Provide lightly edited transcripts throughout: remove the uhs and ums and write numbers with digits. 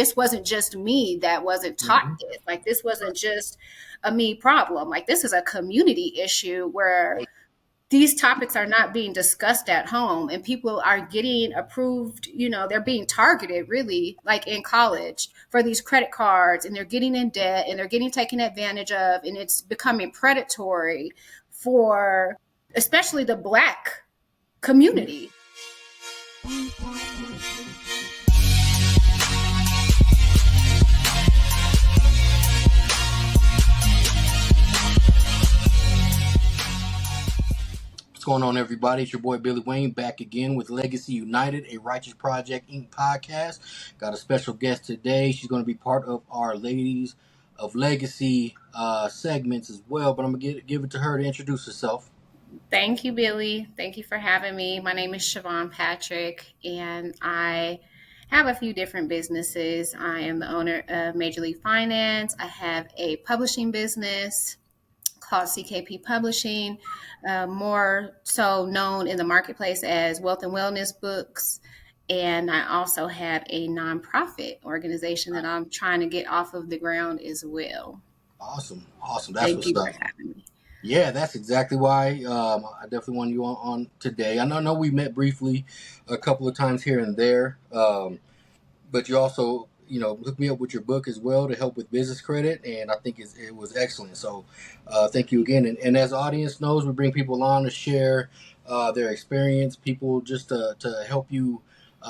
this wasn't just me that wasn't taught Mm-hmm. this. Like, this wasn't just a me problem. Like, this is a community issue where these topics are not being discussed at home, and people are getting approved, they're being targeted really, like in college, for these credit cards, and they're getting in debt and they're getting taken advantage of, and it's becoming predatory for especially the Black community. What's going on, everybody? It's your boy Billy Wayne back again with Legacy United, a Righteous Project Inc. podcast. Got a special guest today. She's going to be part of our Ladies of Legacy segments as well, but I'm going to give it to her to introduce herself. Thank you, Billy. Thank you for having me. My name is Chevon Patrick, and I have a few different businesses. I am the owner of Major League Finance. I have a publishing business called CKP Publishing, more so known in the marketplace as Wealth and Wellness Books. And I also have a nonprofit organization that I'm trying to get off of the ground as well. Awesome. That's Thank what's you for up. having me. Yeah, that's exactly why I definitely wanted you on today. I know we met briefly a couple of times here and there, but you also, hooked me up with your book as well to help with business credit, and I think it was excellent. So thank you again. And as the audience knows, we bring people on to share their experience, people just to help you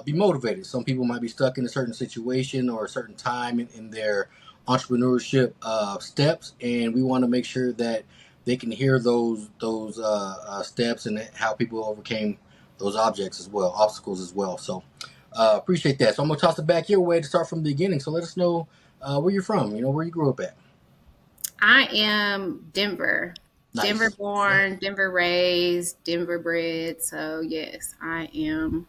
be motivated. Some people might be stuck in a certain situation or a certain time in their entrepreneurship steps, and we want to make sure that they can hear those steps and how people overcame those obstacles as well. So appreciate that. So I'm gonna toss it back your way to start from the beginning. So let us know where you're from. Where you grew up at. I am Denver. Denver Nice. born, Denver raised, Denver bred. So, yes, I am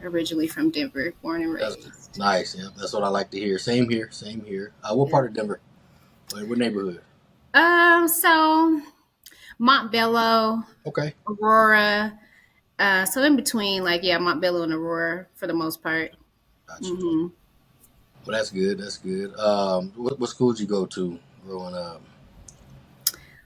originally from Denver, born and That's raised. nice. Yeah, that's what I like to hear. Same here. Same here. What part of Denver? What neighborhood? So Montebello, Okay. Aurora. So in between, like, yeah, Montebello and Aurora for the most part. Gotcha. hmm Well, that's good. That's good. What school did you go to growing up?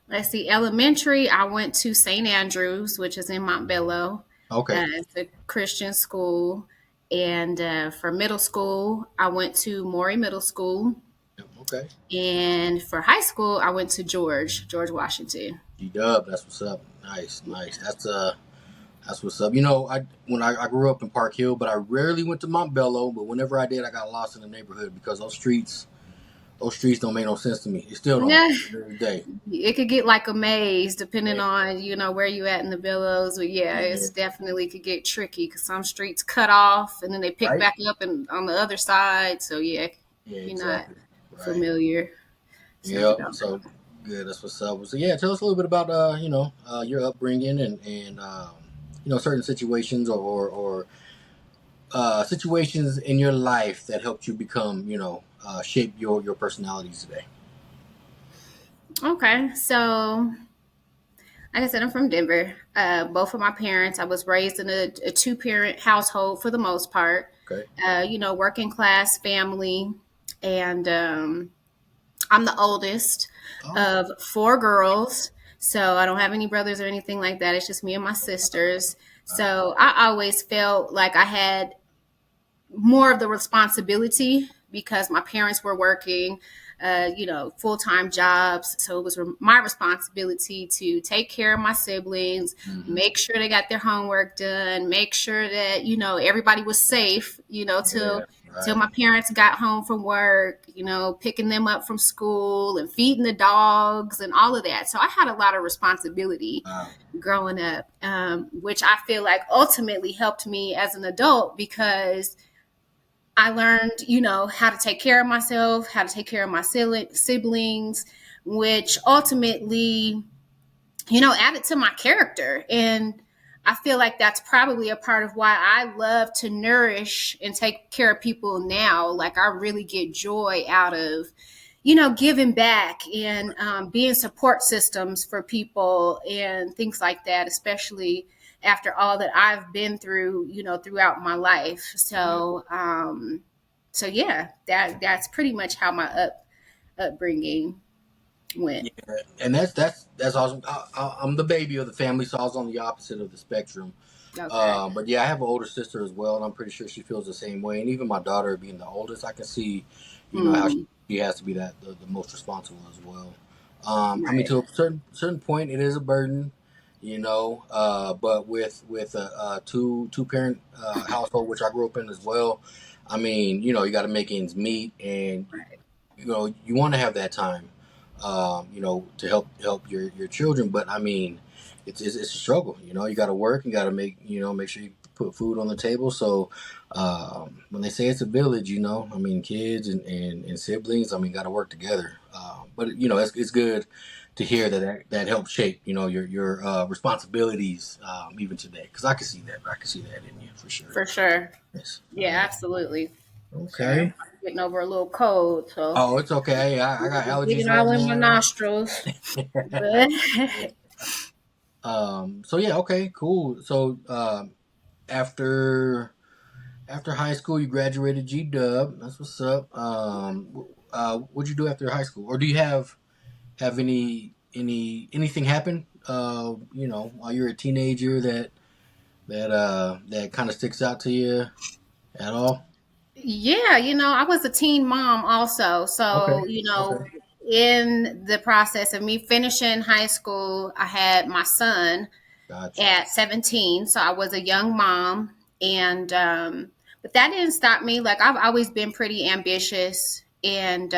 Let's see. Elementary, I went to St. Andrews, which is in Montebello. Okay. It's a Christian school. And for middle school, I went to Maury Middle School. Yep, okay. And for high school, I went to George Washington. G-Dub. That's what's up. Nice. Nice. That's what's up. I grew up in Park Hill, but I rarely went to Montebello. But whenever I did, I got lost in the neighborhood because those streets don't make no sense to me. They still don't. Yeah, Every day. it could get like a maze depending on where you at in the billows. But yeah, Yeah. it's definitely could get tricky because some streets cut off and then they pick Right. back up and on the other side. So yeah, Yeah. if you're not Exactly. Right. familiar. Yep. So good. That's what's up. So yeah, tell us a little bit about your upbringing and certain situations or situations in your life that helped you become shape your personality today. Okay, so like I said, I'm from Denver. Both of my parents, I was raised in a two-parent household for the most part. Okay. Working class family, and I'm the oldest of four girls. So I don't have any brothers or anything like that. It's just me and my sisters. So I always felt like I had more of the responsibility because my parents were working, full-time jobs. So it was my responsibility to take care of my siblings, make sure they got their homework done, make sure that, everybody was safe, till my parents got home from work, picking them up from school and feeding the dogs and all of that. So I had a lot of responsibility growing up, which I feel like ultimately helped me as an adult because I learned, how to take care of myself, how to take care of my siblings, which ultimately, added to my character. And I feel like that's probably a part of why I love to nourish and take care of people now. Like, I really get joy out of, giving back and being support systems for people and things like that, especially after all that I've been through, throughout my life. So So yeah, that's pretty much how my upbringing went. Yeah, and that's awesome. I'm the baby of the family, so I was on the opposite of the spectrum. Okay. But yeah, I have an older sister as well, and I'm pretty sure she feels the same way. And even my daughter, being the oldest, I can see, how Mm, she has to be the most responsible as well. I mean, right. to a certain point, it is a burden, But with a two parent household, which I grew up in as well, I mean, you got to make ends meet, and Right. you want to have that time, to help your children. But I mean, it's a struggle. You got to work. You got to make sure you put food on the table. So when they say it's a village, I mean, kids and siblings, I mean, got to work together. But it's good to hear that helps shape your responsibilities even today, because I can see that in you for sure. For sure. Yes. Yeah, absolutely. Sorry, I'm Okay. getting over a little cold, so Oh, it's okay. I got it's allergies getting right all in my now. nostrils. But So yeah, okay, cool. So after high school, you graduated GW. That's what's up. What'd you do after high school, or do you have anything happen? While you're a teenager that kind of sticks out to you at all? yeah, I was a teen mom also. Okay. So, Okay. in the process of me finishing high school, I had my son Gotcha. at 17. So I was a young mom. And, but that didn't stop me. Like, I've always been pretty ambitious and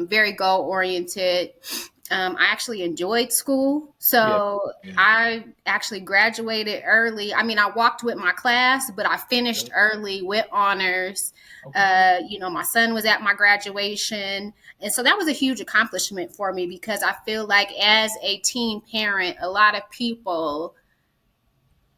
very goal oriented. I actually enjoyed school. Yeah. So Yeah. I actually graduated early. I mean, I walked with my class, but I finished Yep. early with honors. Okay. My son was at my graduation. And so that was a huge accomplishment for me because I feel like as a teen parent, a lot of people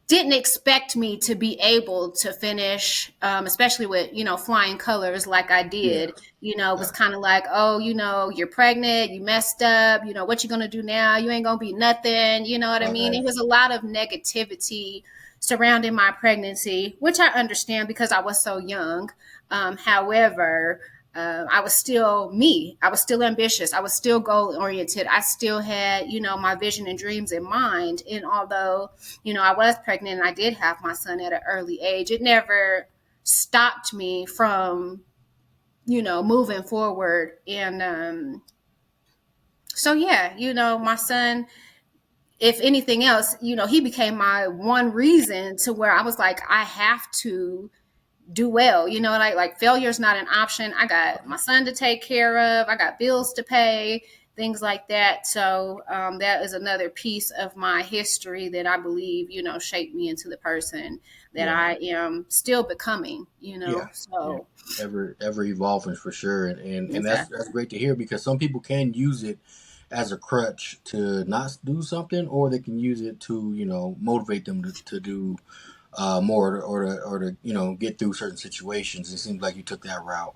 didn't expect me to be able to finish, especially with, flying colors like I Yeah. did. It was Gotcha. kind of like, oh, you're pregnant, you messed up, what you gonna do now? You ain't gonna be nothing. You know what I mean? It Right. was a lot of negativity surrounding my pregnancy, which I understand because I was so young. However, I was still me. I was still ambitious. I was still goal oriented. I still had, my vision and dreams in mind. And although, I was pregnant and I did have my son at an early age, it never stopped me from, moving forward. And so, yeah, my son, if anything else, he became my one reason to where I was like, I have to do well. Like failure is not an option. I got my son to take care of. I got bills to pay, things like that. So that is another piece of my history that I believe, shaped me into the person that Yeah. I am still becoming. Yeah, yeah, So ever evolving for sure, and that's exactly. great to hear, because some people can use it as a crutch to not do something, or they can use it to motivate them to do more, or to get through certain situations. It seems like you took that route,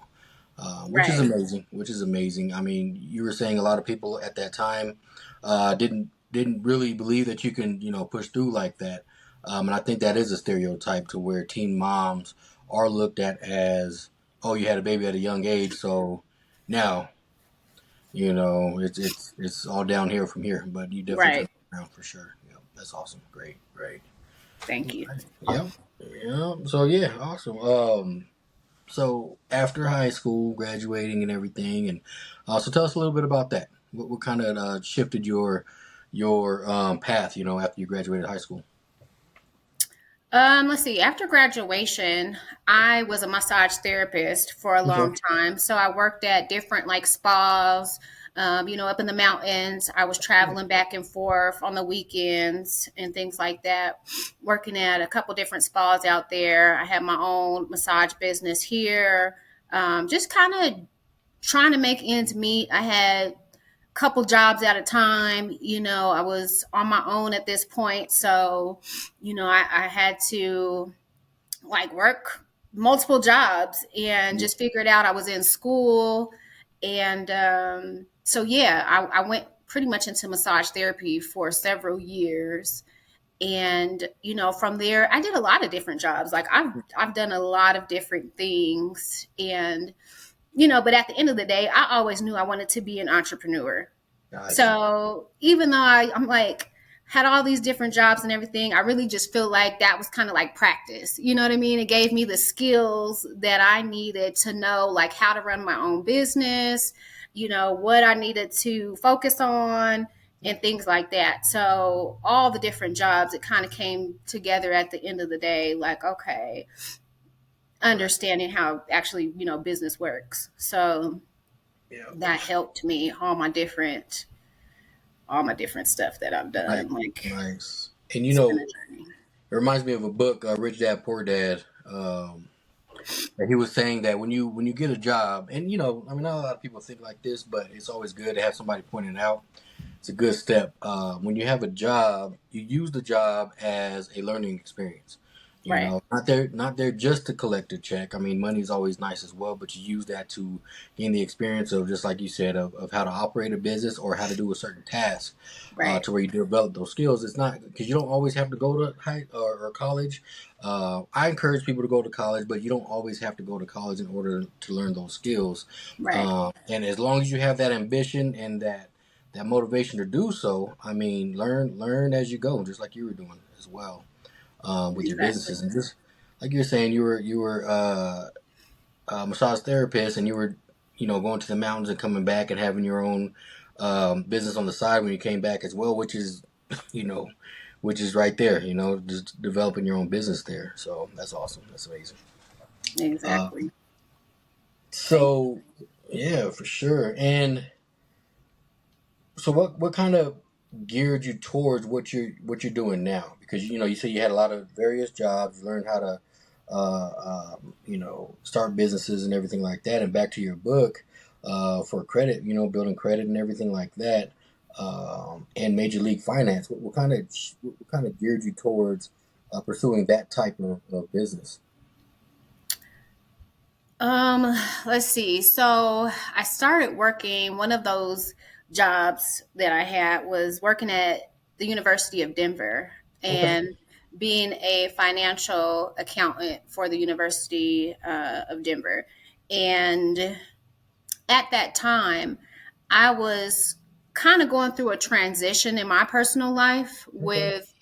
which is Right. amazing. Which is amazing. I mean, you were saying a lot of people at that time didn't really believe that you can push through like that, and I think that is a stereotype to where teen moms are looked at as, oh, you had a baby at a young age, so now it's all down here from here. But you definitely Right. turned it around for sure. Yeah, that's awesome. Great, great. Thank All you. right. Yep. Yeah. So yeah, awesome. So after high school, graduating and everything, and so tell us a little bit about that. What kind of shifted your path? After you graduated high school. Let's see. After graduation, I was a massage therapist for a Okay. long time. So I worked at different like spas, up in the mountains. I was Yeah. traveling back and forth on the weekends and things like that, working at a couple different spas out there. I had my own massage business here, just kind of trying to make ends meet. I had couple jobs at a time. I was on my own at this point. So, I had to like work multiple jobs and Yeah. just figured out I was in school. And so, yeah, I went pretty much into massage therapy for several years. And, from there, I did a lot of different jobs. Like I've done a lot of different things. And but at the end of the day, I always knew I wanted to be an entrepreneur. Gotcha. So even though I'm like, had all these different jobs and everything, I really just feel like that was kind of like practice. You know what I mean? It gave me the skills that I needed to know, like how to run my own business, what I needed to focus on and things like that. So all the different jobs, it kind of came together at the end of the day, like, okay, Right. understanding how actually, business works. So Yeah. that helped me all my different stuff that I've Nice. done. Like Nice. And it's been a journey. it reminds me of a book, Rich Dad Poor Dad. And he was saying that when you get a job, and I mean, not a lot of people think like this, but it's always good to have somebody point it out. It's a good step. When you have a job, you use the job as a learning experience. Right, Not there just to collect a check. I mean, money is always nice as well, but you use that to gain the experience of, just like you said, of how to operate a business or how to do a certain task, right, to where you develop those skills. It's not because you don't always have to go to high or college. I encourage people to go to college, but you don't always have to go to college in order to learn those skills. right. And as long as you have that ambition and that motivation to do so, I mean, learn as you go, just like you were doing as well, with your Exactly. businesses. And just like you're saying, you were a massage therapist, and you were going to the mountains and coming back and having your own business on the side when you came back as well, which is you know which is right there, just developing your own business there. So that's awesome. That's amazing. Uh, Exactly. Thank you. so yeah, for sure. And so what kind of geared you towards what you're doing now? Because you say you had a lot of various jobs, you learned how to start businesses and everything like that. And back to your book, for credit, building credit and everything like that, and Major League Finance. What kind of geared you towards pursuing that type of business? Um, let's see. So I started working, one of those jobs that I had was working at the University of Denver Okay. and being a financial accountant for the University of Denver. And at that time, I was kind of going through a transition in my personal life Okay. with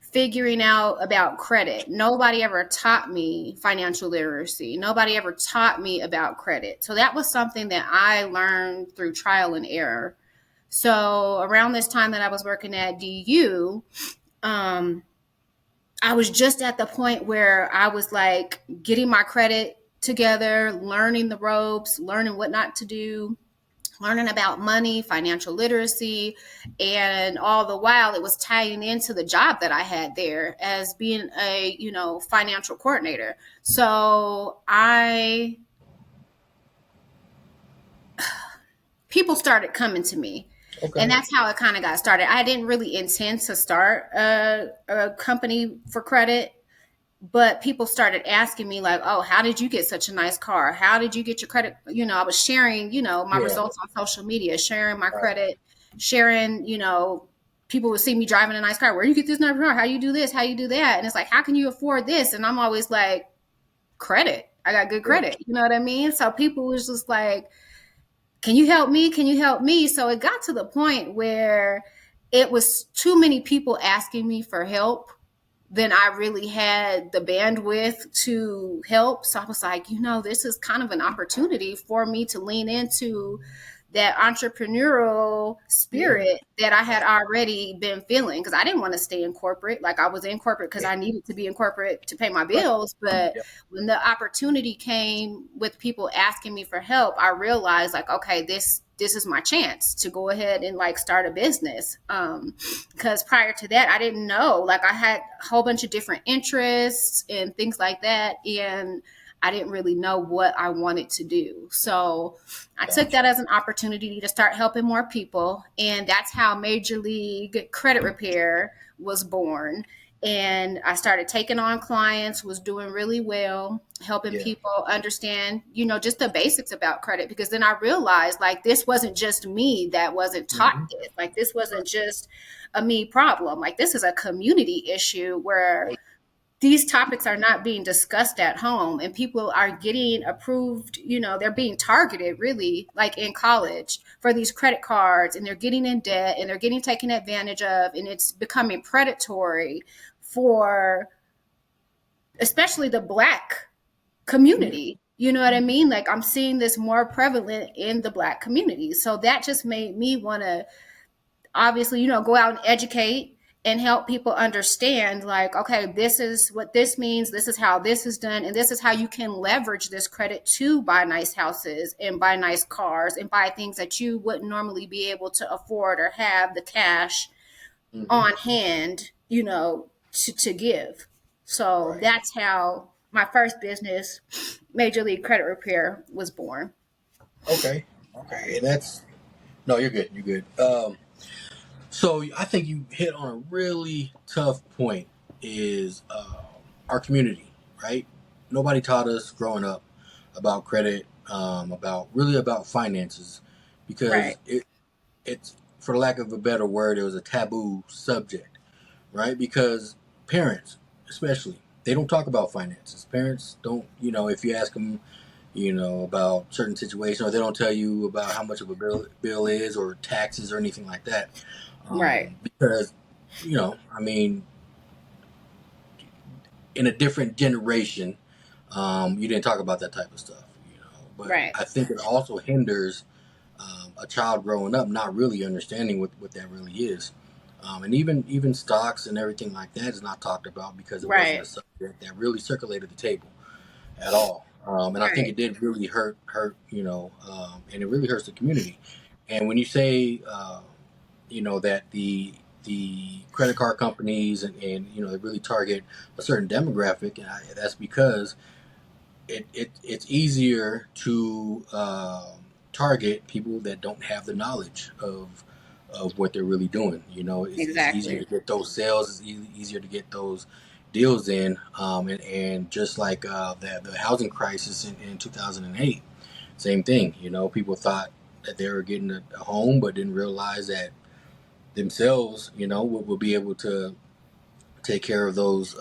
figuring out about credit. Nobody ever taught me financial literacy. Nobody ever taught me about credit. So that was something that I learned through trial and error. So around this time that I was working at DU, um, I was just at the point where I was like getting my credit together, learning the ropes, learning what not to do, learning about money, financial literacy, and all the while it was tying into the job that I had there as being a, financial coordinator. So people started coming to me. And Okay. that's how it kind of got started. I didn't really intend to start a company for credit, but people started asking me like, oh, how did you get such a nice car? How did you get your credit? I was sharing, my Yeah. results on social media, sharing my Right. credit, sharing, people would see me driving a nice car. Where do you get this nice car? How you do this? How you do that? And it's like, how can you afford this? And I'm always like, credit. I got good Yeah. credit. You know what I mean? So people was just like, can you help me? Can you help me? So it got to the point where it was too many people asking me for help than I really had the bandwidth to help. So I was like, this is kind of an opportunity for me to lean into that entrepreneurial Yeah. spirit that I had already been feeling because I didn't want to stay in corporate. Like I was in corporate because Yeah. I needed to be in corporate to pay my Right. bills. But Yeah. when the opportunity came with people asking me for help, I realized like, okay, this is my chance to go ahead and like start a business. Because prior to that, I didn't know. Like I had a whole bunch of different interests and things like that, and I didn't really know what I wanted to do. So I took Gotcha. that as an opportunity to start helping more people, and that's how Major League Credit Repair was born. And I started taking on clients, was doing really well, helping Yeah. people understand, just the basics about credit. Because then I realized like this wasn't just me that wasn't taught Hmm. this. Like this wasn't just a me problem. Like this is a community issue where Right. these topics are not being discussed at home, and people are getting approved, they're being targeted really, like in college, for these credit cards, and they're getting in debt, and they're getting taken advantage of, and it's becoming predatory for especially the Black Yeah. community. You know what I mean? Like, I'm seeing this more prevalent in the Black community. So that just made me want to obviously, go out and educate and help people understand, like, okay, this is what this means, this is how this is done, and this is how you can leverage this credit to buy nice houses and buy nice cars and buy things that you wouldn't normally be able to afford or have the cash Hmm. on hand, to give. So Right. that's how my first business, Major League Credit Repair, was born. Okay. Okay. And that's no, you're good. You're good. So I think you hit on a really tough point. Is our community, right? Nobody taught us growing up about credit, about finances, Right. because it's for lack of a better word, it was a taboo subject, right? Because parents, especially, they don't talk about finances. Parents don't, if you ask them, about certain situations, or they don't tell you about how much of a bill is, or taxes, or anything like that, Right. because I mean, in a different generation, you didn't talk about that type of stuff, But Right. I think it also hinders a child growing up not really understanding what that really is. And even stocks and everything like that is not talked about because it wasn't a Right. subject that really circulated the table at all. And I think Right. it did really hurt, and it really hurts the community. And when you say, that the credit card companies and they really target a certain demographic, and that's because it's easier to target people that don't have the knowledge of what they're really doing. It's easier to Exactly. get those sales. It's easier to get those deals in. And just like the housing crisis in 2008, same thing. People thought that they were getting a home, but didn't realize that themselves, would be able to take care of those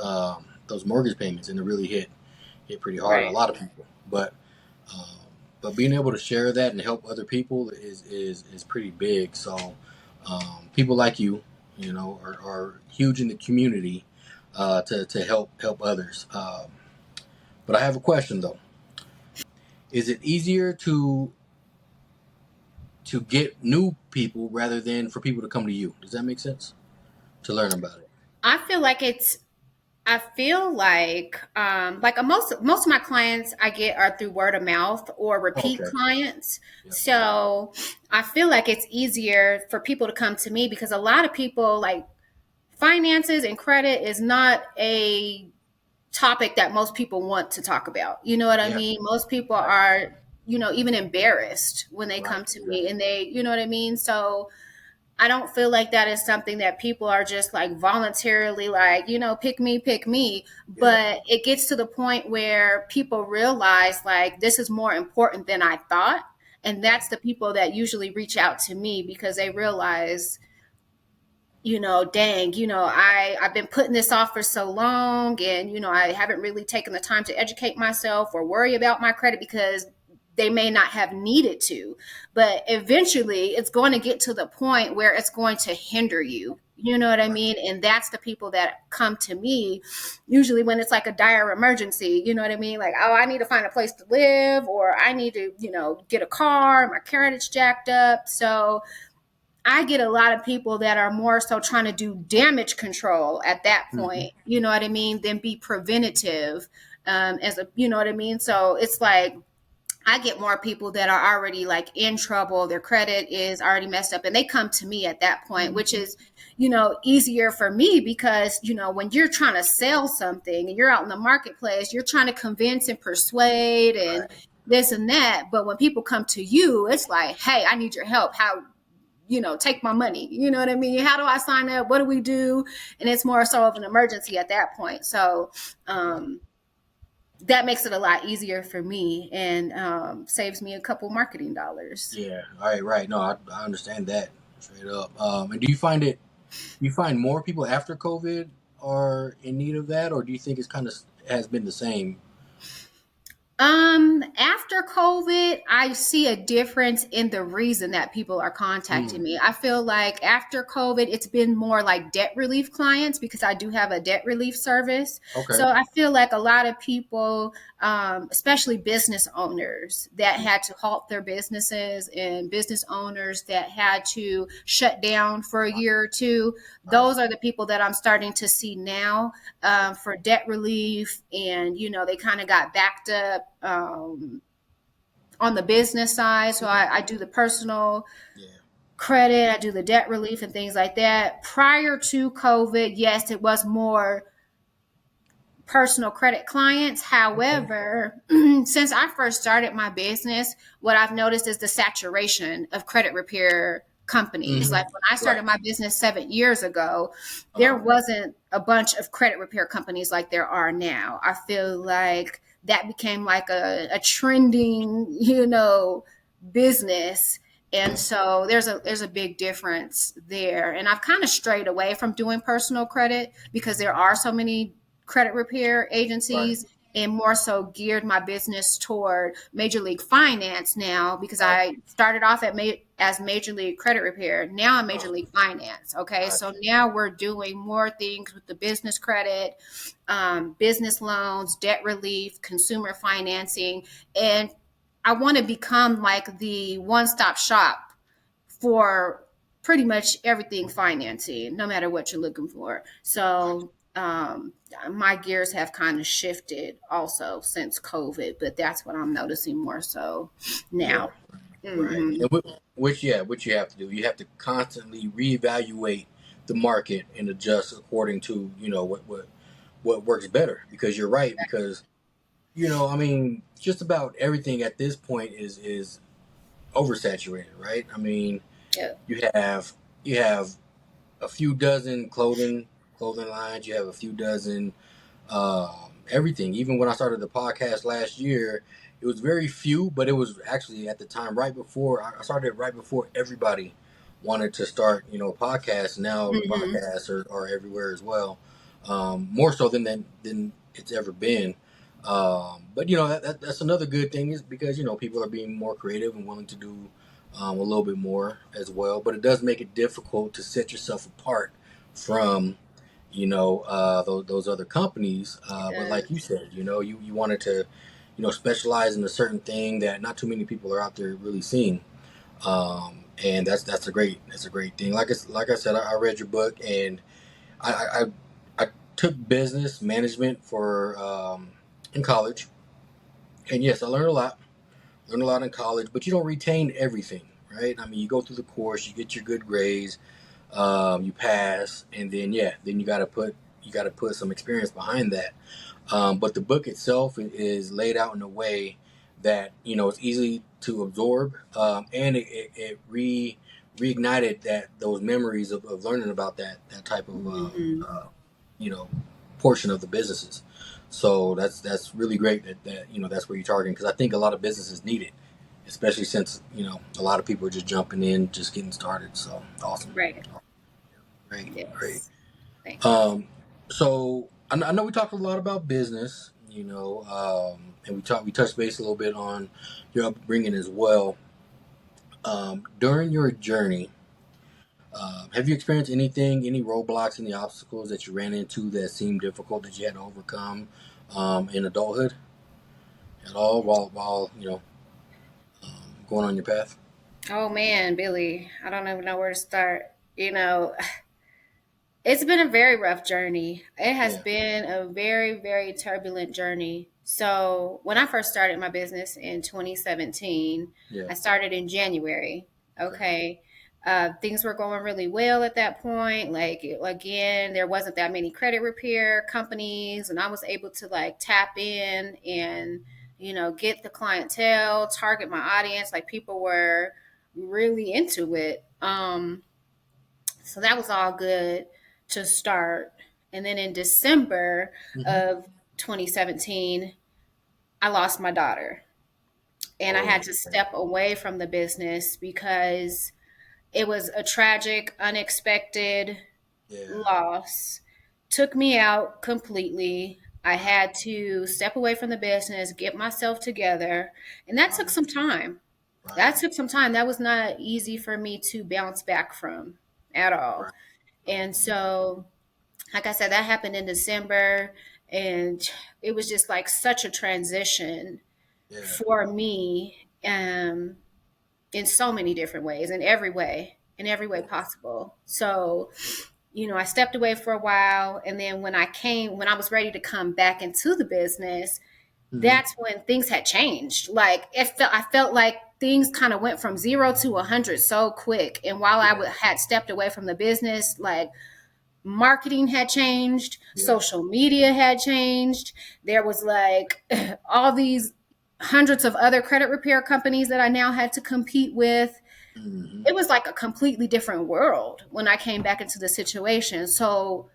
mortgage payments, and it really hit pretty hard on a Right. lot of people. Um, but being able to share that and help other people is pretty big. So people like you, are huge in the community to help others. But I have a question though: is it easier to get new people rather than for people to come to you? Does that make sense? To learn about it. I feel like it's I feel like most of my clients I get are through word of mouth or repeat Okay. clients. Yep. So I feel like it's easier for people to come to me because a lot of people, like, finances and credit is not a topic that most people want to talk about. You know what I Yeah. mean? Most people Right. are, even embarrassed when they Right. come to me, Exactly. and you know what I mean? So I don't feel like that is something that people are just like voluntarily, like, pick me. Yeah. But it gets to the point where people realize, like, this is more important than I thought. And Right. that's the people that usually reach out to me because they realize, dang, I've been putting this off for so long, and, I haven't really taken the time to educate myself or worry about my credit because they may not have needed to. But eventually it's going to get to the point where it's going to hinder you. You know what I Right. mean? And that's the people that come to me usually when it's like a dire emergency. You know what I mean? Like, oh, I need to find a place to live, or I need to, get a car, my credit's jacked up. So I get a lot of people that are more so trying to do damage control at that Hmm. point, you know what I mean, than be preventative, you know what I mean? So it's like, I get more people that are already like in trouble, their credit is already messed up, and they come to me at that point, which is, easier for me because, when you're trying to sell something and you're out in the marketplace, you're trying to convince and persuade and Right. this and that. But when people come to you, it's like, hey, I need your help. How, take my money. You know what I mean? How do I sign up? What do we do? And it's more so of an emergency at that point. So um, that makes it a lot easier for me and saves me a couple marketing dollars. Yeah. All right. Right. No, I understand that straight up. And do you find more people after COVID? are in need of that, or do you think it's kind of has been the same? After COVID, I see a difference in the reason that people are contacting Mm, me. I feel like after COVID, it's been more like debt relief clients because I do have a debt relief service. okay. So I feel like a lot of people, especially business owners that had to halt their businesses and business owners that had to shut down for a year or two, Right. those are the people that I'm starting to see now for debt relief. And, they kind of got backed up on the business side. So Yeah. I do the personal Yeah. credit, I do the debt relief and things like that. Prior to COVID, yes, it was more personal credit clients. Okay. However, since I first started my business, what I've noticed is the saturation of credit repair companies. Hmm. Like when I Right. started my business 7 years ago, there Uh-huh. wasn't a bunch of credit repair companies like there are now. I feel like that became like a trending, business. And so there's a big difference there. And I've kind of strayed away from doing personal credit because there are so many credit repair Right. agencies and more so geared my business toward Major League Finance now because Right. I started off as Major League Credit Repair. Now I'm Major Uh, League Finance. Okay, got so you. now we're doing more things with the business credit, business loans, debt relief, consumer financing, and I want to become like the one-stop shop for pretty much everything financing, no matter what you're looking for. Got So my gears have kind of shifted also since COVID, but that's what I'm noticing more so you. Yeah. now. Right. Hmm. And which you have to do. You have to constantly reevaluate the market and adjust according to what works better. Because you're right. Because I mean, just about everything at this point is oversaturated, right? I mean, Yeah. you have a few dozen clothing lines. You have a few dozen everything. Even when I started the podcast last year, it was very few, but it was actually at the time right before I started right before everybody wanted to start, podcasts. Now Hmm. podcasts are everywhere as well, more so than it's ever been. But that's another good thing is because people are being more creative and willing to do a little bit more as well. But it does make it difficult to set yourself apart from those other companies. It But like you does. said, you wanted to specialize in a certain thing that not too many people are out there really seeing. And that's a great thing. Like I said, I read your book, and I took business management for in college, and yes, I learned a lot in college, but you don't retain everything, right? I mean, you go through the course, you get your good grades, you pass, and then then you got to put some experience behind that. But the book itself is laid out in a way that it's easy to absorb, and it reignited those memories of learning about that type of Hmm. you know portion of the businesses. So that's really great that that's where you're targeting, because I think a lot of businesses need it, especially since a lot of people are just jumping in, just getting started. So awesome. Right. Great, great. Yes. Thanks. Um, so I know we talked a lot about business, and we touched base a little bit on your upbringing as well. During your journey, have you experienced any roadblocks, any obstacles that you ran into that seemed difficult that you had to overcome in adulthood at all while going on your path? Oh man, Billy, I don't even know where to start. It's been a very rough journey. It has Yeah, been a very, very turbulent journey. So, when I first started my business in 2017, yeah, I started in January. okay, Okay. Things were going really well at that point. Like, again, there wasn't that many credit repair companies, and I was able to like tap in and, get the clientele, target my audience. Like, people were really into it. So that was all good to start. And then in December hmm, of 2017, I lost my daughter. And I oh, had to step away from the business because it was a tragic, unexpected yeah, loss. took me out completely. I had to step away from the business, get myself together, and that took Right. some time. That Right. took some time. That was not easy for me to bounce back from at all. Right. And so, like I said, that happened in December, and it was just like such a transition Yeah. for me, in so many different ways, in every way possible. So, I stepped away for a while, and then when I was ready to come back into the business, Mm-hmm. that's when things had changed. Like I felt like things kind of went from 0 to 100 so quick. And while Yeah. had stepped away from the business, like marketing had changed, Yeah. social media had changed. There was like all these hundreds of other credit repair companies that I now had to compete with. Mm-hmm. It was like a completely different world when I came back into the situation. So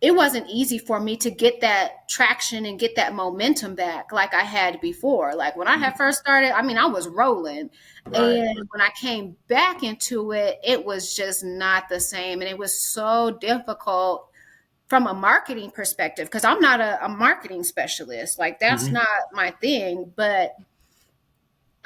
it wasn't easy for me to get that traction and get that momentum back like I had before. Like when I had first started, I mean, I was rolling. Right. And when I came back into it, it was just not the same. And it was so difficult from a marketing perspective because I'm not a marketing specialist. Like that's Mm-hmm. not my thing. But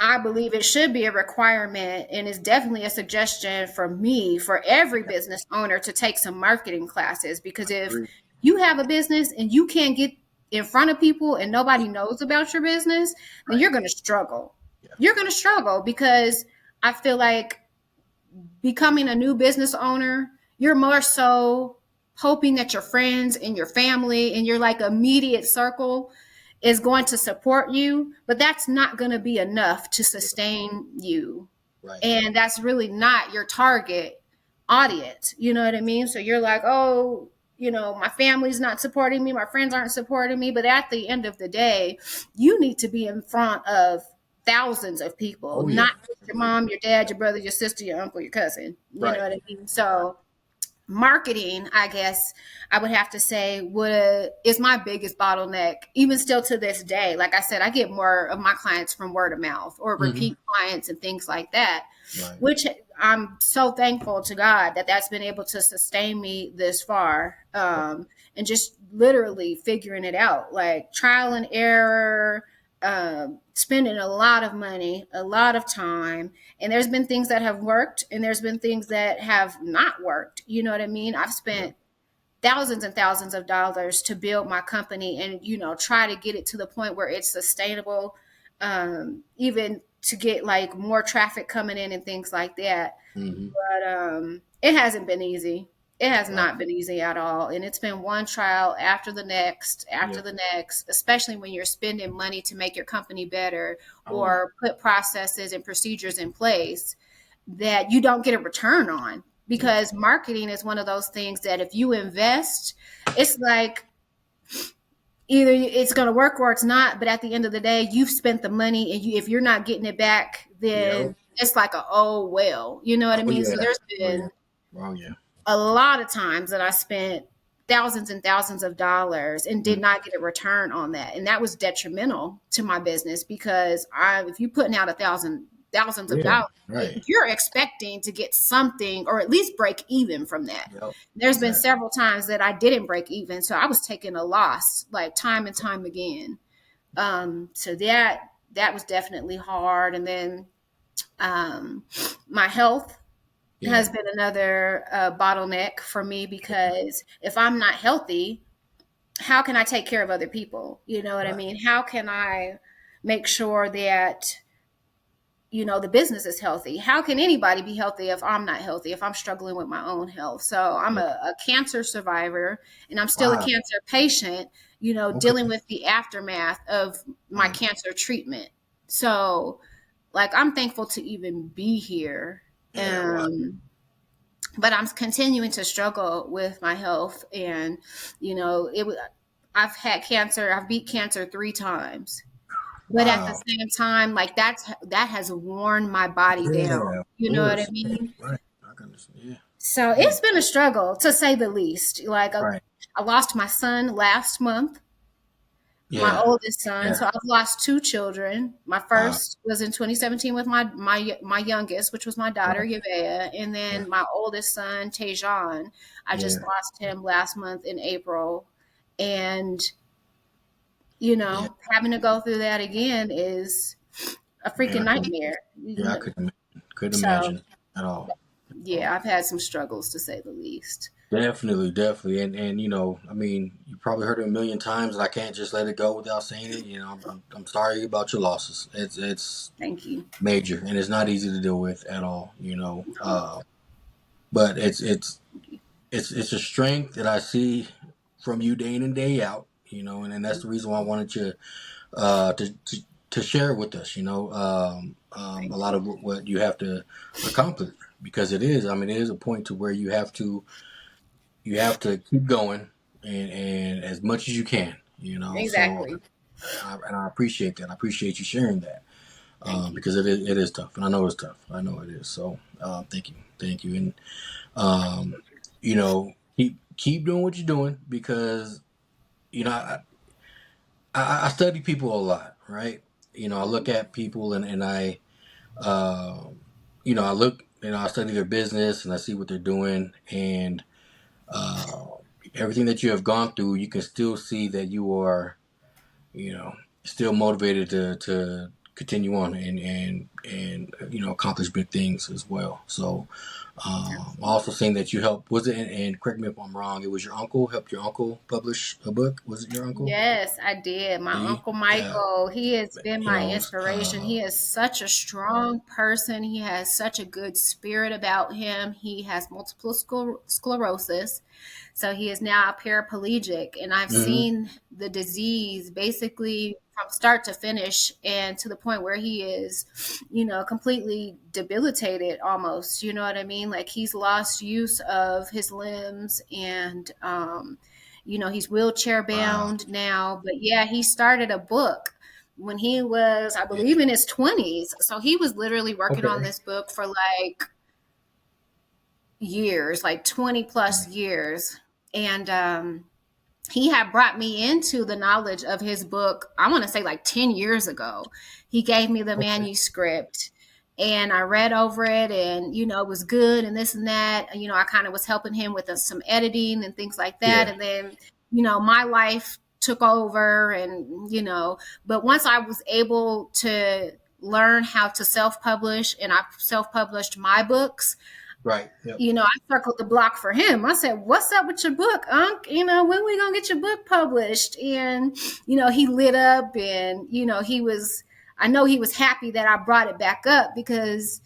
I believe it should be a requirement and is definitely a suggestion for me, for every business owner to take some marketing classes. Because if Agree. you have a business and you can't get in front of people and nobody knows about your business, then Right. you're going to struggle. Yeah. You're going to struggle because I feel like becoming a new business owner, you're more so hoping that your friends and your family and your like immediate circle is going to support you, but that's not going to be enough to Yeah. sustain you. Right. And that's really not your target audience. You know what I mean? So you're like, oh, my family's not supporting me, my friends aren't supporting me. But at the end of the day, you need to be in front of thousands of people, Oh yeah. not just your Agree. mom, your dad, your brother, your sister, your uncle, your cousin. You know Right. what I mean? Right. So marketing, I guess I would have to say, would is my biggest bottleneck, even still to this day. Like I said, I get more of my clients from word of mouth or Mm-hmm. repeat clients and things like that, Right. which I'm so thankful to God that that's been able to sustain me this far. And just literally figuring it out, like trial and error, spending a lot of money, a lot of time. And there's been things that have worked and there's been things that have not worked. You know what I mean? I've Yeah. spent thousands and thousands of dollars to build my company and, try to get it to the point where it's sustainable, even to get like more traffic coming in and things like that. Mm-hmm. But it hasn't been easy. It has Right. not been easy at all. And it's been one trial Yeah. after the next, especially when you're spending money to make your company better Oh yeah. or put processes and procedures in place that you don't get a return on. Yeah. Because marketing is one of those things that if you invest, it's like either it's going to work or it's not. But at the end of the day, you've spent the money, and if you're not getting it back, Yeah. then it's like a oh well, you know what I Oh mean? yeah. So there's Oh yeah. been Oh yeah. a lot of times that I spent thousands and thousands of dollars and did Mm-hmm. not get a return on that. And that was detrimental to my business because if you're putting out thousands of Yeah. dollars, Right. you're expecting to get something or at least break even from that. Yep. There's been Exactly. several times that I didn't break even. So I was taking a loss like time and time again. So that was definitely hard. And then um, my health Yeah. has been another bottleneck for me because if I'm not healthy, how can I take care of other people? You know what I Right. mean? How can I make sure that the business is healthy? How can anybody be healthy if I'm not healthy, if I'm struggling with my own health? So I'm Yeah. a cancer survivor and I'm still a Wow. cancer patient, dealing Okay. with the aftermath of my Right. cancer treatment. So like I'm thankful to even be here. Yeah. Wow. But I'm continuing to struggle with my health, and it. I've had cancer. I've beat cancer 3 times, but at the Wow. same time, like that has worn my body down. Yeah. Of You know what I course. Yeah. mean? Right. I can understand. Yeah. So Yeah. it's been a struggle to say the least. Like Right. I lost my son last month. My Yeah. oldest son. Yeah. So I've lost two children. My Wow. first was in 2017 with my youngest, which was my daughter Right. Yavea, and Yeah. then my oldest son Tejan. I just Yeah. lost him last month in April, and Yeah. having to go through that again is a Yeah. freaking nightmare. Yeah. I couldn't So imagine at all. yeah, I've had some struggles to say the least. Definitely, definitely, and I mean, you probably heard it a million times, and I can't just let it go without saying it. I'm sorry about your losses. It's Thank you. major, and it's not easy to deal with at all. No, But it's a strength that I see from you day in and day out. And that's the reason why I wanted you to share with us. A thank lot you. of what you have to accomplish because it is. I mean, it is a point to where you have to keep going and as much as you can. So Exactly. I appreciate that. I appreciate you sharing that Thank you. because it is tough, and I know it's tough. I know it is. So thank you, and keep doing what you're doing because you know I study people a lot, right? I look at people and uh, I look, I study their business and I see what they're doing and uh, everything that you have gone through, you can still see that you are, you know, still motivated to continue on and accomplish big things as well. So also Absolutely. saying that you helped, was it, and correct me if I'm wrong, it was your uncle, helped your uncle publish a book? Was it your uncle? Yes, I did. My See? Uncle Yeah. Michael, he has been You my know, inspiration. He is such a strong person. He has such a good spirit about him. He has multiple sclerosis. So he is now a paraplegic. And I've mhm, seen the disease basically from start to finish and to the point where he is, completely debilitated almost. You know what I mean? Like he's lost use of his limbs and, he's wheelchair wow. bound now, but yeah, he started a book when he was, I Yeah. believe, in his 20s. So he was literally working on Okay. this book for like years, like 20 plus years. And he had brought me into the knowledge of his book, I want to say like 10 years ago. He gave me the Okay. manuscript and I read over it and, it was good and this and that. I kind of was helping him with some editing and things like that. Yeah. And then, my life took over and, but once I was able to learn how to self publish and I self published my books, Right. Yep. I circled the block for him. I said, "What's up with your book, Unc? When we gonna get your book published?" And he lit up, and he was. I know he was happy that I brought it back up because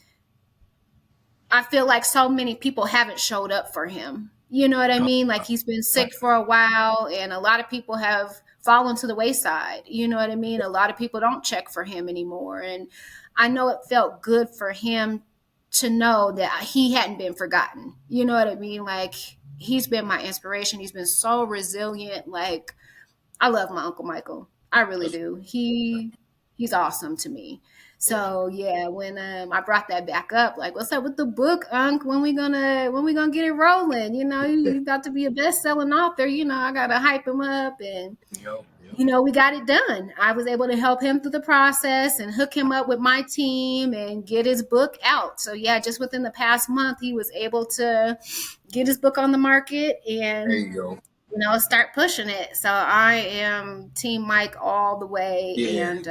I feel like so many people haven't showed up for him. You know what I Oh, mean? Like he's been right. sick for a while, and a lot of people have fallen to the wayside. You know what I mean? A lot of people don't check for him anymore. And I know it felt good for him to know that he hadn't been forgotten. You know what I mean? Like he's been my inspiration. He's been so resilient. Like I love my Uncle Michael. I really That's, do. He's awesome to me. yeah. So yeah, when I brought that back up, like, what's up with the book, Unc? When we gonna get it rolling? Yeah. You got to be a best selling author. I gotta hype him up, and Yo. Yep. we got it done. I was able to help him through the process and hook him up with my team and get his book out. So yeah, just within the past month, he was able to get his book on the market There and you go. start pushing it. So I am Team Mike all the way, Yeah. and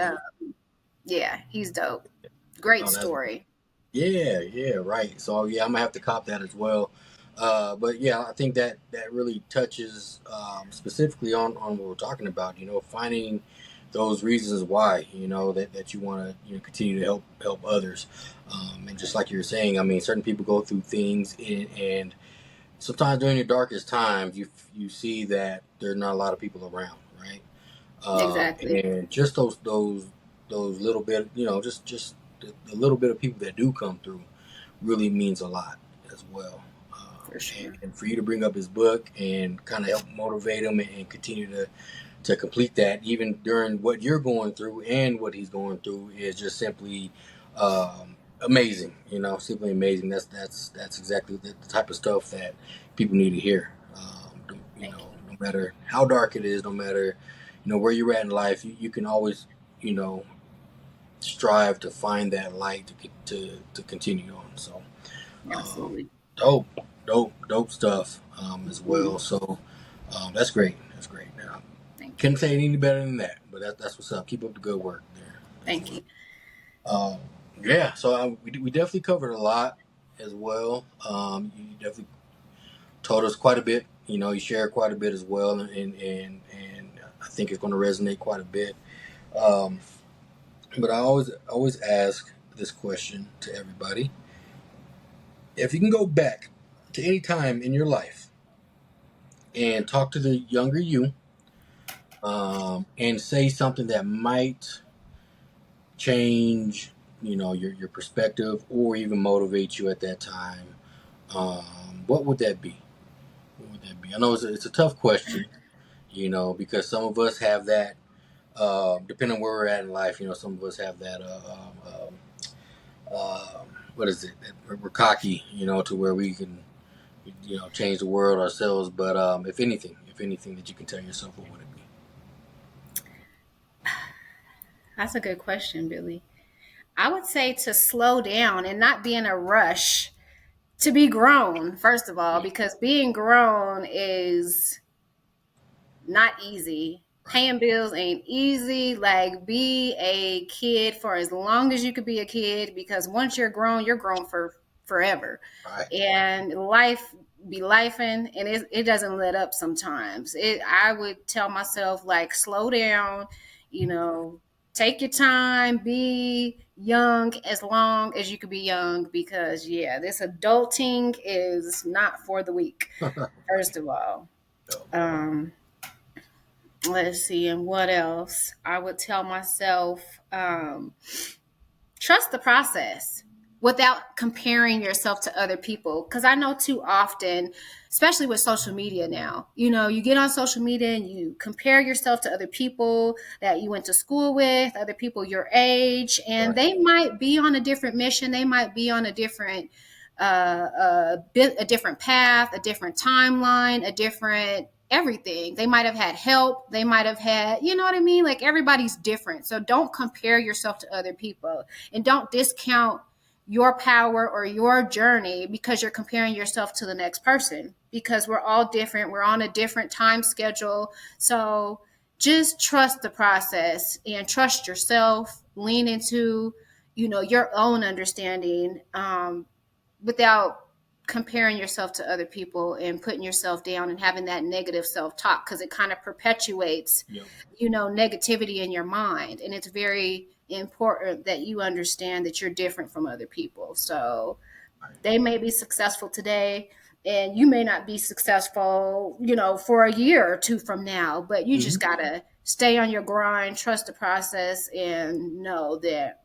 yeah, he's dope. Great Oh, that's story. yeah, yeah, right. So yeah, I'm gonna have to cop that as well. But yeah, I think that really touches specifically on what we're talking about. Finding those reasons why that you want to continue to help others. And just like you were saying, I mean, certain people go through things, and sometimes during your darkest times, you see that there's not a lot of people around, right? Exactly, And just those little bit, just the little bit of people that do come through really means a lot as well. for sure. And for you to bring up his book and kind of help motivate him and continue to complete that, even during what you're going through and what he's going through, is just simply amazing. Simply amazing. That's exactly the type of stuff that people need to hear. Thank you. No matter how dark it is, no matter where you're at in life, you can always, you know, strive to find that light to continue on. So, um, Absolutely. dope, dope stuff as well. Mhm. So, that's great. That's great. Thank Couldn't you. say it any better than that. But that's what's up. Keep up the good work there as Thank well. you. Um, yeah. So we definitely covered a lot as well. You definitely told us quite a bit. You shared quite a bit as well, and I think it's going to resonate quite a bit. Um, but I always ask this question to everybody: if you can go back to any time in your life and talk to the younger you, and say something that might change, your perspective or even motivate you at that time, what would that be? What would that be? I know it's a tough question, because some of us have that. Depending on where we're at in life, some of us have that. What is it? We're cocky, to where we can, change the world ourselves. But if anything that you can tell yourself, what would it be? That's a good question, Billy. I would say to slow down and not be in a rush to be grown, first of all, Yeah. because being grown is not easy. Right. Paying bills ain't easy. Like, be a kid for as long as you could be a kid, because once you're grown for forever. Right. And life be lifing, and it doesn't let up sometimes. I would tell myself, like, slow down, you know, take your time, be young as long as you could be young, because, yeah, this adulting is not for the weak, first of all. So, Um, let's see, and what else I would tell myself, trust the process without comparing yourself to other people, because I know too often, especially with social media now, you get on social media and you compare yourself to other people that you went to school with, other people your age, and right. they might be on a different mission, they might be on a different a different path, a different timeline, a different everything. They might have had help. They might have had, you know what I mean? Like, everybody's different. So don't compare yourself to other people, and don't discount your power or your journey because you're comparing yourself to the next person, because we're all different. We're on a different time schedule. So just trust the process and trust yourself. Lean into, your own understanding, without comparing yourself to other people and putting yourself down and having that negative self-talk, because it kind of perpetuates, Yep. negativity in your mind. And it's very important that you understand that you're different from other people. So Right. they may be successful today and you may not be successful, for a year or two from now, but you Hmm. just got to stay on your grind, trust the process, and know that,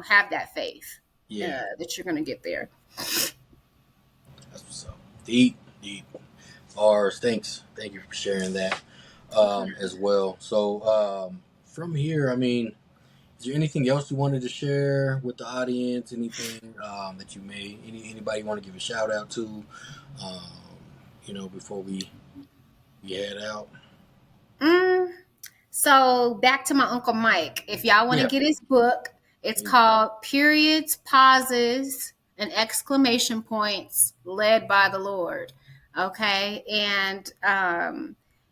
have that faith, Yeah. that you're going to get there. That's what's up. Deep, deep. Rs. Thank you for sharing that as well. So from here, I mean, is there anything else you wanted to share with the audience? Anything that you may anybody you want to give a shout out to? Um, before we head out. Mm, So back to my Uncle Mike. If y'all want to Yeah. get his book, it's called Periods, Pauses, and Exclamation Points Led by the Lord. Okay. And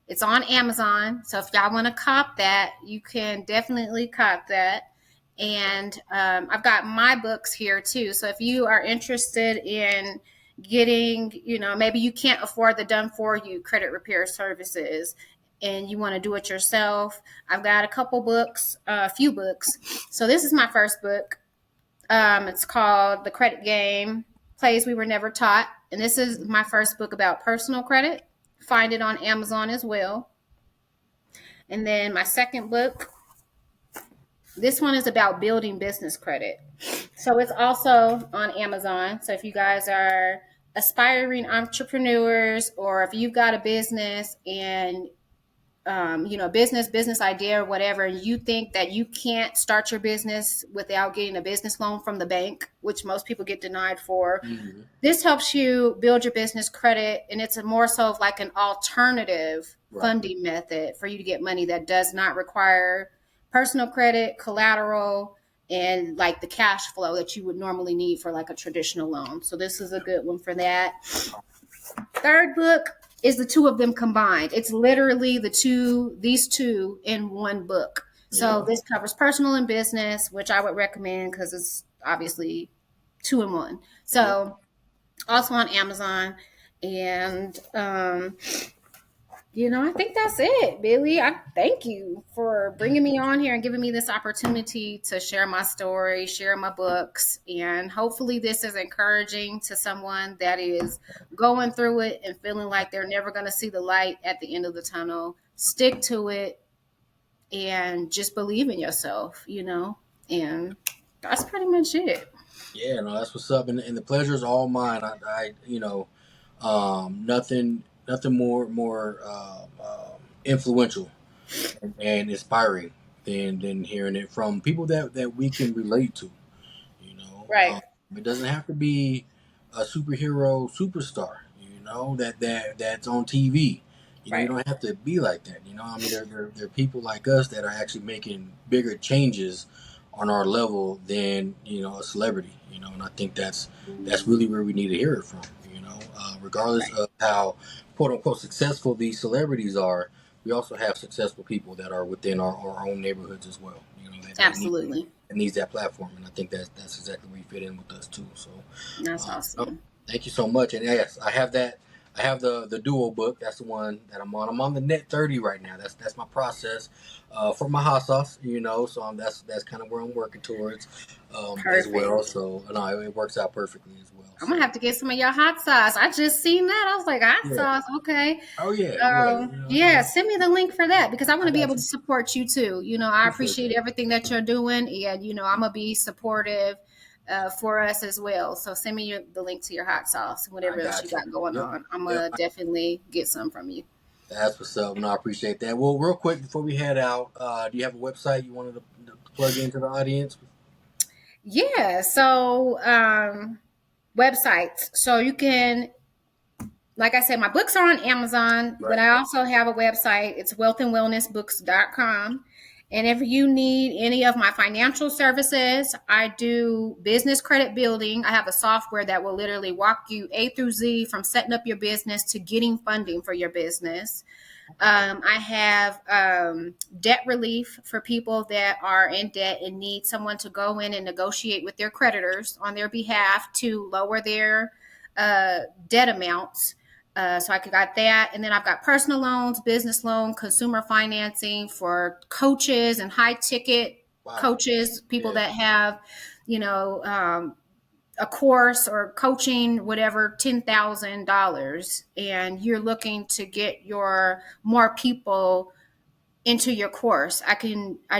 it's on Amazon. So if y'all want to cop that, you can definitely cop that. And I've got my books here too. So if you are interested in getting, maybe you can't afford the done for you credit repair services and you want to do it yourself, I've got a couple books, a few books. So this is my first book. It's called The Credit Game, Plays We Were Never Taught. And this is my first book about personal credit. Find it on Amazon as well. And then my second book, this one is about building business credit. So it's also on Amazon. So if you guys are aspiring entrepreneurs, or if you've got a business and business idea or whatever, and you think that you can't start your business without getting a business loan from the bank, which most people get denied for, Hmm. this helps you build your business credit. And it's more so of like an alternative Right. funding method for you to get money that does not require personal credit, collateral, and like the cash flow that you would normally need for like a traditional loan. So this is a good one for that. Third book is the two of them combined. It's literally these two in one book. Yeah. So this covers personal and business, which I would recommend because it's obviously two in one. Yeah. So also on Amazon. And I think that's it, Billy. I thank you for bringing me on here and giving me this opportunity to share my story, share my books, and hopefully this is encouraging to someone that is going through it and feeling like they're never going to see the light at the end of the tunnel. Stick to it and just believe in yourself. And that's pretty much it. Yeah, no, that's what's up, and the pleasure is all mine. Nothing more influential and inspiring than hearing it from people that we can relate to. You know, Right, it doesn't have to be a superhero superstar. That's on TV. You right, don't have to be like that. I mean, there are people like us that are actually making bigger changes on our level than a celebrity. And I think that's really where we need to hear it from. Regardless right. of how quote unquote successful these celebrities are, we also have successful people that are within our own neighborhoods as well. Absolutely. That needs that platform, and I think that's exactly where you fit in with us too. So, That's no, awesome. thank you so much. And yes, I have that. I have the duo book. That's the one that I'm on. I'm on the net 30 right now. That's my process for my hot sauce. So that's kind of where I'm working towards as well. Perfect. So no, it works out perfectly as well. I'm gonna So have to get some of your hot sauce. I just seen that. I was like, hot yeah. sauce, okay. Oh yeah, yeah. Yeah, send me the link for that because I want I to be got able to you. support you too. I Appreciate appreciate that. everything that you're doing, and I'm gonna be supportive for us as well. So send me the link to your hot sauce, I whatever else you got you. got going Yep. on. I'm Yep. gonna definitely get some from you. That's what's up. No, I appreciate that. Well, real quick before we head out, do you have a website you wanted to plug into the audience? Yeah. So websites. So you can, like I said, my books are on Amazon, but Right. I also have a website. It's wealthandwellnessbooks.com. And if you need any of my financial services, I do business credit building. I have a software that will literally walk you A through Z from setting up your business to getting funding for your business. I have debt relief for people that are in debt and need someone to go in and negotiate with their creditors on their behalf to lower their debt amounts. So I got that, and then I've got personal loans, business loan, consumer financing for coaches and high ticket Wow. coaches, people Yeah. that have, you know, a course or coaching, whatever, $10,000, and you're looking to get your more people into your course. I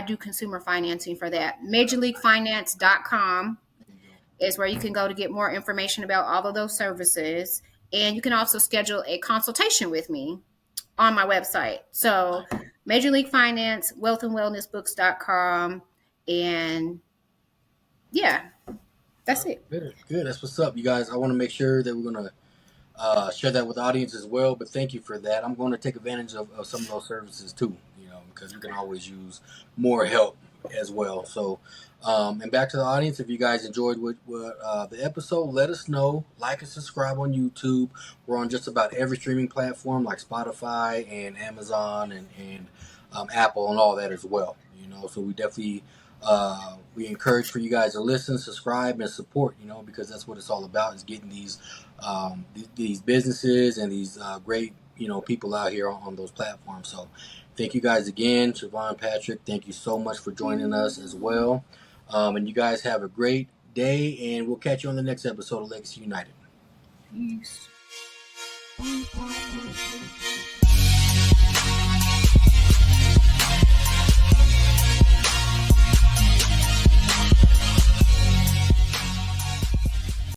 do consumer financing for that. MajorLeagueFinance.com There you go. is where you can go to get more information about all of those services. And you can also schedule a consultation with me on my website. So Major League Finance, wealthandwellnessbooks.com. And yeah, that's it. Good. Good. That's what's up, you guys. I want to make sure that we're gonna share that with the audience as well. But thank you for that. I'm going to take advantage of some of those services too. Because we can always use more help as well. So, and back to the audience, if you guys enjoyed the episode, let us know. Like and subscribe on YouTube. We're on just about every streaming platform like Spotify and Amazon and Apple and all that as well. So we definitely we encourage for you guys to listen, subscribe, and support. Because that's what it's all about is getting these businesses and these great people out here on those platforms. So thank you guys again, Chevon Patrick. Thank you so much for joining us as well. And you guys have a great day, and we'll catch you on the next episode of Legacy United. Peace.